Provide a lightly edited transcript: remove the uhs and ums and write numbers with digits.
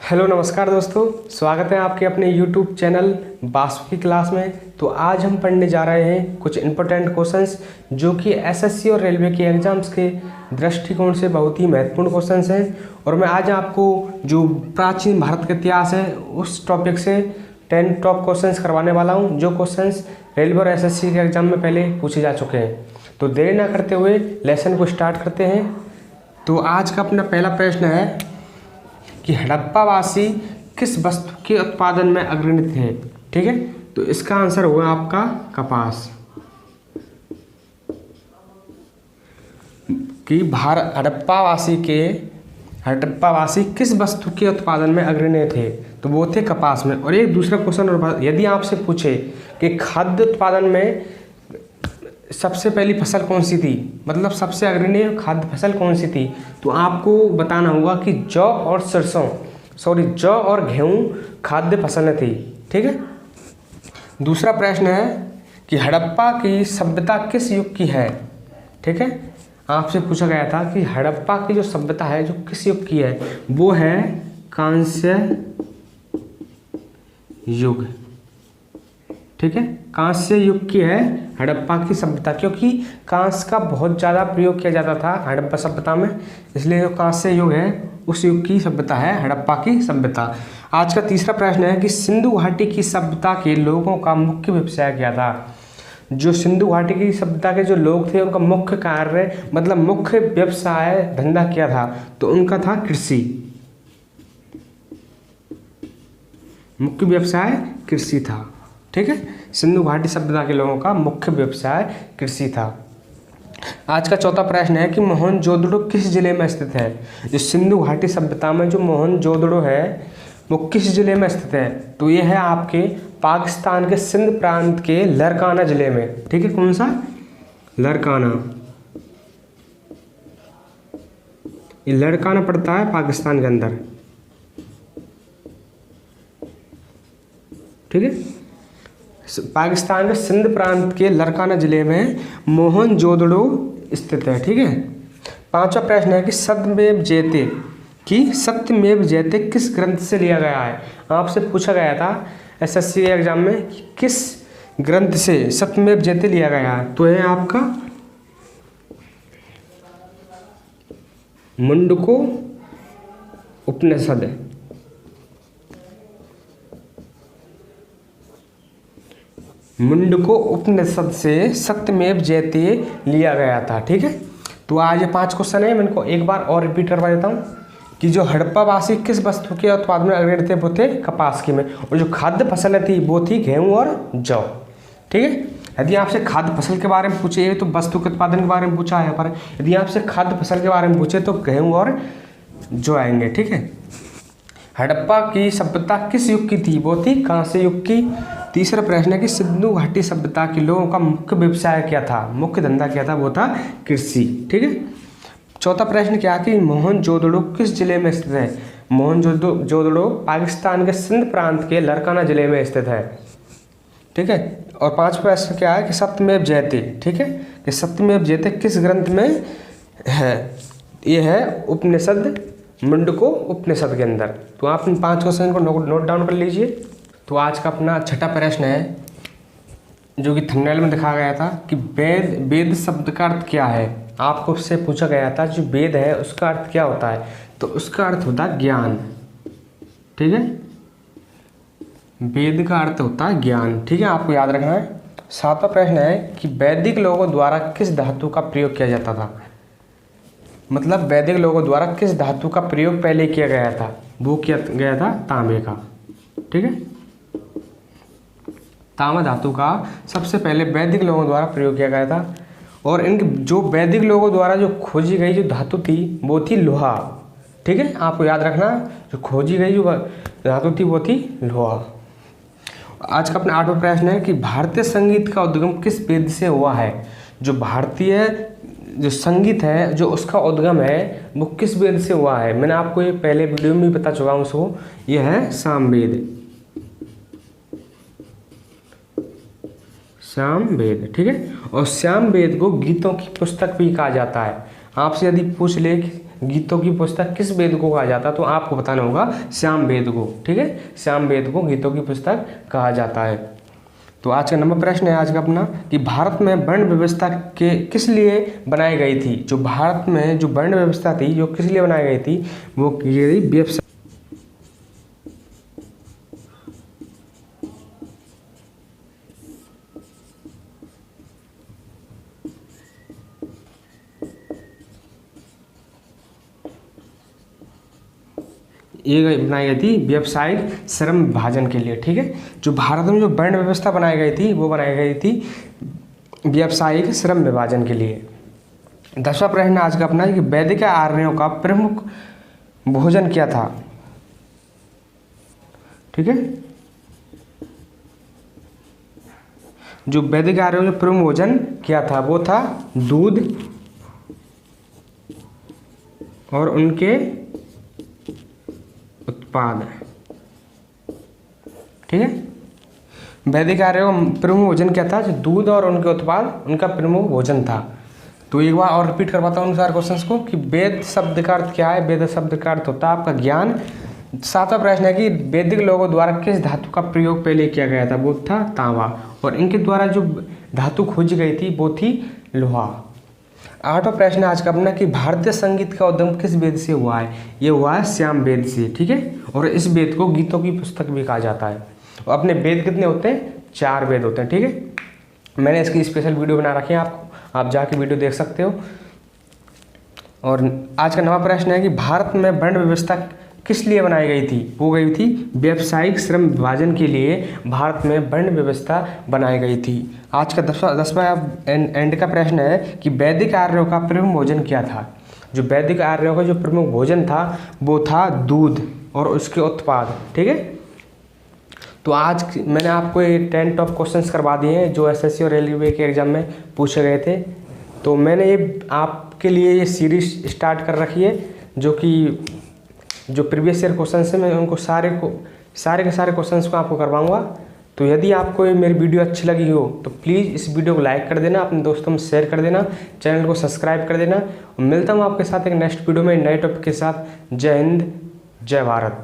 Hello नमस्कार दोस्तों, स्वागत है आपके अपने YouTube चैनल वास्तु की क्लास में। तो आज हम पढ़ने जा रहे हैं कुछ इम्पोर्टेंट क्वेश्चंस जो कि एसएससी और रेलवे के एग्जाम्स के दृष्टिकोण से बहुत ही महत्वपूर्ण क्वेश्चंस हैं। और मैं आज आपको जो प्राचीन भारत का इतिहास है उस टॉपिक से 10 टॉप क्वेश्चंस करवाने वाला हूँ, जो क्वेश्चंस रेलवे और एसएससी के एग्जाम में पहले पूछे जा चुके हैं। तो देर ना करते हुए लेसन को स्टार्ट करते हैं। तो आज का अपना पहला प्रश्न है कि हड़प्पावासी किस वस्तु के उत्पादन में अग्रणी थे। ठीक है, तो इसका आंसर होगा आपका कपास। कि हड़प्पावासी किस वस्तु के उत्पादन में अग्रणी थे, तो वो थे कपास में। और एक दूसरा क्वेश्चन और, यदि आपसे पूछे कि खाद्य उत्पादन में सबसे पहली फसल कौन सी थी, मतलब सबसे अग्रणी खाद्य फसल कौन सी थी, तो आपको बताना होगा कि जौ और गेहूं खाद्य फसलें थी। ठीक है। दूसरा प्रश्न है कि हड़प्पा की सभ्यता किस युग की है। ठीक है, आपसे पूछा गया था कि हड़प्पा की जो सभ्यता है जो किस युग की है, वो है कांस्य युग। ठीक है, कांस्य युग की है हड़प्पा की सभ्यता, क्योंकि कांस्य का बहुत ज़्यादा प्रयोग किया जाता था हड़प्पा सभ्यता में, इसलिए जो कांस्य युग है उस युग की सभ्यता है हड़प्पा की सभ्यता। आज का तीसरा प्रश्न है कि सिंधु घाटी की सभ्यता के लोगों का मुख्य व्यवसाय क्या था। जो सिंधु घाटी की सभ्यता के जो लोग थे उनका मुख्य कार्य मतलब मुख्य व्यवसाय धंधा क्या था, तो उनका था कृषि। मुख्य व्यवसाय कृषि था। ठीक है, सिंधु घाटी सभ्यता के लोगों का मुख्य व्यवसाय कृषि था। आज का चौथा प्रश्न है कि मोहनजोदड़ो किस जिले में स्थित है। जो सिंधु घाटी सभ्यता में जो मोहनजोदड़ो है वो किस जिले में स्थित है, तो ये है आपके पाकिस्तान के सिंध प्रांत के लरकाना जिले में। ठीक है, कौन सा? लरकाना। ये लरकाना पड़ता है पाकिस्तान के अंदर। ठीक है, पाकिस्तान के सिंध प्रांत के लरकाना जिले में मोहनजोदड़ो स्थित है। ठीक है। पांचवा प्रश्न है कि सत्यमेव जयते किस ग्रंथ से लिया गया है। आपसे पूछा गया था एसएससी एग्जाम में कि किस ग्रंथ से सत्यमेव जयते लिया गया है, तो है आपका मुंडको उपनिषद है। मुंडको उपनिषद से सत्यमेव जयते लिया गया था। ठीक है, तो आज ये 5 क्वेश्चन है, मैं इनको एक बार और रिपीट करवा देता हूँ कि जो हड़प्पावासी किस वस्तु के उत्पादन में अग्रणी थे, वो थे कपास की में, और जो खाद्य फसलें थी वो थी गेहूं और जौ। ठीक है, यदि आपसे खाद्य फसल के बारे में पूछे तो वस्तु के उत्पादन के बारे में पूछा है, पर यदि आपसे खाद्य फसल के बारे में पूछे तो गेहूँ और जौ आएंगे। ठीक है, हड़प्पा की सभ्यता किस युग की थी, वो थी कांस्य युग की। तीसरा प्रश्न है कि सिंधु घाटी सभ्यता के लोगों का मुख्य व्यवसाय क्या था, मुख्य धंधा क्या था, वो था कृषि। ठीक है। चौथा प्रश्न क्या कि मोहनजोदड़ो किस जिले में स्थित है। मोहनजोदड़ो पाकिस्तान के सिंध प्रांत के लरकाना जिले में स्थित है। ठीक है। और पांचवा प्रश्न क्या है कि सत्यमेव जयते। ठीक है, कि सत्यमेव जयते किस ग्रंथ में है, ये है उपनिषद, मुंडको उपनिषद के अंदर। तो आप इन 5 क्वेश्चन को नोट डाउन कर लीजिए। तो आज का अपना छठा प्रश्न है जो कि थंबनेल में दिखाया गया था कि वेद शब्द का अर्थ क्या है। आपको उससे पूछा गया था जो वेद है उसका अर्थ क्या होता है, तो उसका अर्थ होता है ज्ञान। ठीक है, वेद का अर्थ होता है ज्ञान। ठीक है, आपको याद रखना है। सातवां प्रश्न है कि वैदिक लोगों द्वारा किस धातु का प्रयोग किया जाता था, मतलब वैदिक लोगों द्वारा किस धातु का प्रयोग पहले किया गया था, वो किया गया था तांबे का। ठीक है, तांबा धातु का सबसे पहले वैदिक लोगों द्वारा प्रयोग किया गया था। और इनके जो वैदिक लोगों द्वारा जो खोजी गई जो धातु थी वो थी लोहा। ठीक है, आपको याद रखना, जो खोजी गई जो धातु थी वो थी लोहा। आज का अपना 8वां प्रश्न है कि भारतीय संगीत का उद्गम किस वेद से हुआ है। जो भारतीय जो संगीत है जो उसका उद्गम है वो किस वेद से हुआ है। मैंने आपको ये पहले वीडियो में भी बता चुका हूँ उसको, यह है सामवेद। सामवेद। ठीक है, और सामवेद को गीतों की पुस्तक भी कहा जाता है। आपसे यदि पूछ ले कि गीतों की पुस्तक किस वेद को कहा जाता है? तो आपको बताना होगा श्याम वेद को। ठीक है, श्याम वेद को गीतों की पुस्तक कहा जाता है। तो आज का नंबर प्रश्न है आज का अपना कि भारत में वर्ण व्यवस्था के किस लिए बनाई गई थी? जो भारत में जो वर्ण व्यवस्था थी जो किस लिए बनाई गई थी, वो की गई व्यवसाय। ये बनाई गई थी व्यावसायिक श्रम विभाजन के लिए। ठीक है, जो भारत में जो वर्ण व्यवस्था बनाई गई थी वो बनाई गई थी व्यावसायिक श्रम विभाजन के लिए। 10वां प्रश्न आज का अपना है कि वैदिक आर्यों का प्रमुख भोजन क्या था? ठीक है, जो वैदिक आर्यों का प्रमुख भोजन क्या था, वो था दूध और उनके उत्पाद। ठीक है, वैदिक आर्यों का प्रमुख भोजन क्या था? जो दूध और उनके उत्पाद उनका प्रमुख भोजन था। तो एक बार और रिपीट करवाता हूँ उन सारे क्वेश्चंस को कि वेद शब्द का अर्थ क्या है? वेद शब्द का अर्थ होता है आपका ज्ञान। 7वां प्रश्न है कि वैदिक लोगों द्वारा किस धातु का प्रयोग पहले किया गया था? वो था तांबा, और इनके द्वारा जो धातु खोजी गई थी वो थी लोहा। 8वां प्रश्न आज का अपना कि भारतीय संगीत का उद्गम किस वेद से हुआ है? ये हुआ है श्याम वेद से। ठीक है, और इस वेद को गीतों की पुस्तक भी कहा जाता है। और अपने वेद कितने होते हैं? 4 वेद होते हैं। ठीक है, मैंने इसकी स्पेशल वीडियो बना रखी है, आप जाके वीडियो देख सकते हो। और आज का 9वां प्रश्न है कि भारत में वर्ण व्यवस्था किस लिए बनाई गई थी? वो गई थी व्यावसायिक श्रम विभाजन के लिए भारत में वर्ण व्यवस्था बनाई गई थी। आज का 10वां एंड का प्रश्न है कि वैदिक आर्यों का प्रमुख भोजन क्या था? जो वैदिक आर्यों का जो प्रमुख भोजन था वो था दूध और उसके उत्पाद। ठीक है, तो आज मैंने आपको ये 10 टॉप क्वेश्चंस करवा दिए हैं जो एसएससी और रेलवे के एग्जाम में पूछे गए थे। तो मैंने ये आपके लिए ये सीरीज स्टार्ट कर रखी है जो प्रीवियस ईयर क्वेश्चंस हैं, मैं उनको सारे के सारे क्वेश्चंस को आपको करवाऊंगा। तो यदि आपको ये मेरी वीडियो अच्छी लगी हो तो प्लीज़ इस वीडियो को लाइक कर देना, अपने दोस्तों में शेयर कर देना, चैनल को सब्सक्राइब कर देना। मिलता हूँ आपके साथ एक नेक्स्ट वीडियो में नए टॉपिक के साथ। जय हिंद, जय भारत।